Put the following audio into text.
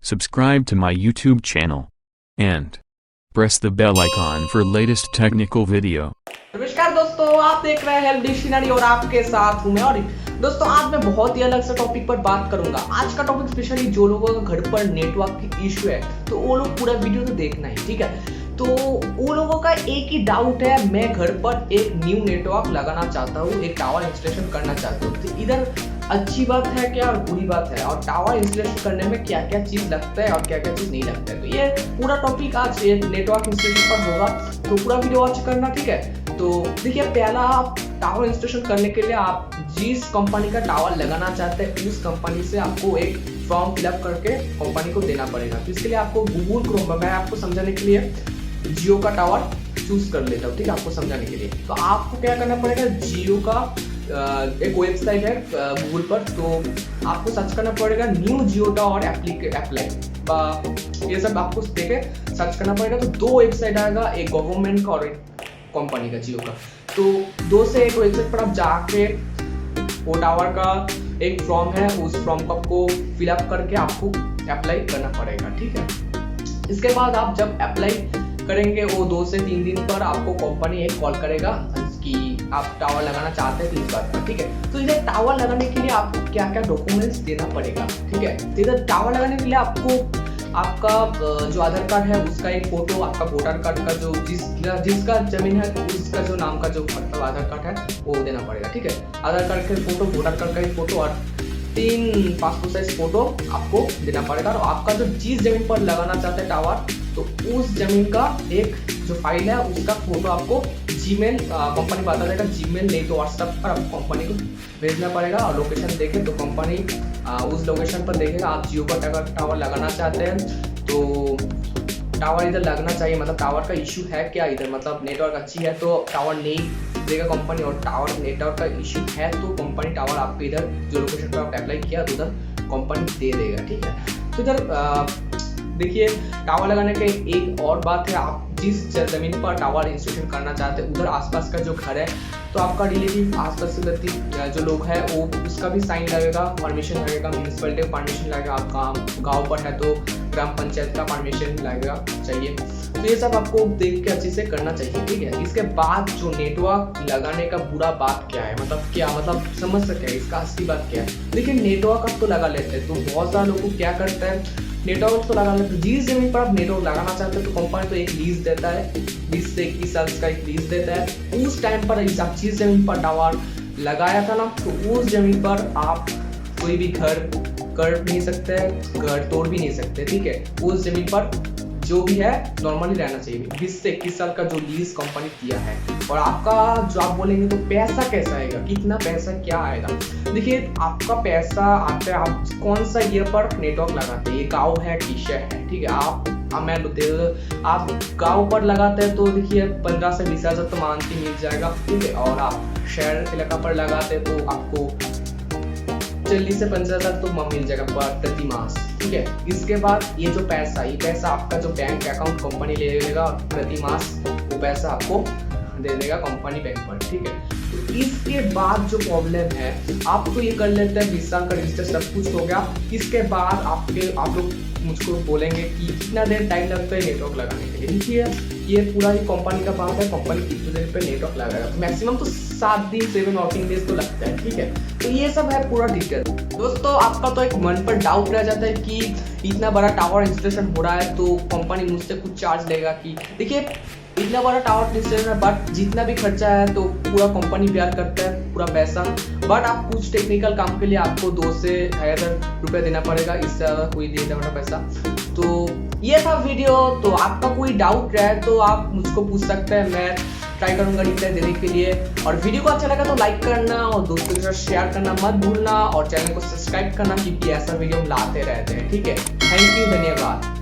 subscribe to my YouTube channel, and press the bell icon for latest technical video. नमस्कार दोस्तों, आप देख रहे हैं हेल्प डिक्शनरी और आपके साथ हूं मैं। और दोस्तों आज मैं बहुत ही अलग से टॉपिक पर बात करूंगा। आज का टॉपिक स्पेशली जो लोगों का घर पर नेटवर्क की इश्यू है तो वो लोग पूरा वीडियो तो देखना ही, ठीक है। तो वो लोगों का एक ही डाउट है, मैं घर पर एक न्यू नेटवर्क लगाना चाहता हूँ, एक टावर इंस्टॉलेशन करना चाहता हूँ। तो इधर अच्छी बात है क्या और बुरी बात है, और टावर इंस्टॉलेशन करने में क्या क्या चीज लगता है और क्या क्या चीज नहीं लगता है। तो ये पूरा टॉपिक आज नेटवर्क इंस्टॉलेशन पर होगा, तो पूरा वीडियो वॉच करना, ठीक है। तो देखिए, पहला आप टावर इंस्टॉलेशन करने के लिए आप जिस कंपनी का टावर लगाना चाहते हैं उस कंपनी से आपको एक फॉर्म फिलअप करके कंपनी को देना पड़ेगा। तो इसके लिए आपको गूगल क्रोम में, मैं आपको समझाने के लिए जियो का टावर चूज कर लेता हूँ, ठीक है, आपको समझाने के लिए। तो आपको क्या करना पड़ेगा, जियो का एक वेबसाइट है गूगल पर, तो आपको सर्च करना पड़ेगा न्यू जियो टावर अप्लाई, ये सब आपको देखे सर्च करना पड़ेगा। तो दो वेबसाइट आएगा, एक गवर्नमेंट का और एक कंपनी का, जियो का। तो दो से एक वेबसाइट पर आप जाके वो टावर का एक फॉर्म है, उस फॉर्म को आपको फिलअप करके आपको अप्लाई करना पड़ेगा, ठीक है। इसके बाद आप जब अप्लाई करेंगे वो 2 से 3 दिन पर आपको कंपनी एक कॉल करेगा कि आप टावर लगाना चाहते हैं 3 बार पर, ठीक है। तो इधर टावर लगाने के लिए आपको क्या क्या डॉक्यूमेंट्स देना पड़ेगा, ठीक है। तो इधर टावर लगाने के लिए आपको आपका जो आधार कार्ड है उसका एक फोटो, आपका वोटर कार्ड का जो जिसका जमीन है उसका जो नाम का जो मतलब आधार कार्ड है वो देना पड़ेगा, ठीक है। आधार कार्ड के फोटो, वोटर कार्ड का एक फोटो और 3 पासपोर्ट साइज फोटो आपको देना पड़ेगा। और आपका जो जिस जमीन पर लगाना चाहते हैं टावर, तो उस जमीन का एक जो फाइल है उसका फोटो आपको जीमेल कंपनी बता देगा, जीमेल नहीं तो व्हाट्सएप पर आपको कंपनी को भेजना पड़ेगा। और लोकेशन देखे तो कंपनी उस लोकेशन पर देखेगा आप जियो का टावर लगाना चाहते हैं तो टावर इधर लगना चाहिए, मतलब टावर का इश्यू है क्या इधर, मतलब नेटवर्क अच्छी है तो टावर नहीं देगा कंपनी, और टावर नेटवर्क का इश्यू है तो कंपनी टावर आपको इधर जो लोकेशन पर आप अप्लाई किया तो उधर कंपनी दे देगा, ठीक है। तो इधर देखिए, टावर लगाने के एक और बात है, आप जिस जमीन पर टावर इंस्टॉलेशन करना चाहते हैं उधर आसपास का जो घर है तो आपका रिलेटिव आसपास के जो लोग हैं वो उसका भी साइन लगेगा, परमिशन लगेगा, म्यूनिसिपैलिटी का परमिशन लगेगा, आपका गांव पर है तो ग्राम पंचायत का परमिशन लगेगा चाहिए। तो ये सब आपको देख के अच्छे से करना चाहिए, ठीक है। इसके बाद जो नेटवर्क लगाने का बुरा बात क्या है, मतलब क्या मतलब समझ सकते हैं इसका असली बात क्या है। देखिए, नेटवर्क आप तो लगा लेते हैं, तो बहुत सारे लोग को क्या करता है, नेटवर्क तो लगा लेते हैं, जिस जमीन पर आप नेटवर्क लगाना चाहते हैं तो कंपनी तो एक लीज देता है, 20 से 21 साल का एक लीज देता है। उस टाइम पर आप जिस जमीन पर टावर लगाया था ना, तो उस जमीन पर आप कोई भी घर कर नहीं सकते, घर तोड़ भी नहीं सकते, ठीक है। उस जमीन पर जो भी है नॉर्मली रहना चाहिए। 20 से 21 साल का जो लीज कंपनी दिया है, और आपका जो आप बोलेंगे तो पैसा कैसा आएगा, कितना पैसा क्या आएगा। देखिए, आपका पैसा आता है, आप कौन सा ईयर पर नेटवर्क लगाते हैं, ये गाँव है कि शहर है, ठीक है। आप मैं आप गाँव पर लगाते हैं तो देखिए 15 से 20 हज़ार तो मंथली मिल जाएगा, ठीक है। और आप शहर इलाका पर लगाते हैं तो आपको 40 से 50 हज़ार तो मिल जाएगा प्रति मास, ठीक है। इसके बाद ये पैसा आपका जो बैंक अकाउंट कंपनी ले लेगा और प्रति मास वो पैसा आपको दे देगा कंपनी बैंक पर, ठीक है। तो इसके बाद जो प्रॉब्लम है, आप तो ये कर लेते हैं 20 साल का रजिस्टर सब कुछ हो गया। इसके बाद आप लोग मुझको बोलेंगे कि कितना देर टाइम लगता है नेटवर्क लगाने के लिए। देखिए, ये पूरा ही कंपनी का बात है, कंपनी कितने देर पे नेटवर्क लगाएगा, तो मैक्सिमम तो 7 दिन 7 वर्किंग डेज तो लगता है, ठीक है। तो ये सब है पूरा डिटेल। दोस्तों, आपका तो एक मन पर डाउट रह जाता है कि इतना बड़ा टावर इंस्टॉलेशन हो रहा है तो कंपनी मुझसे कुछ चार्ज लेगा कि, देखिए इतना बड़ा टावर इंस्टॉलेशन है बट जितना भी खर्चा है तो पूरा कंपनी बेयर करता है पूरा पैसा, बट आप कुछ टेक्निकल काम के लिए आपको 2 से 2,000 रुपये देना पड़ेगा, इससे ज़्यादा कोई दे देगा पैसा। तो ये था वीडियो, तो आपका कोई डाउट रहे तो आप मुझको पूछ सकते हैं, मैं ट्राई करूंगा रिप्लाई देने के लिए। और वीडियो को अच्छा लगा तो लाइक करना और दोस्तों के साथ शेयर करना मत भूलना, और चैनल को सब्सक्राइब करना क्योंकि ऐसा वीडियो हम लाते रहते हैं, ठीक है। थैंक यू, धन्यवाद।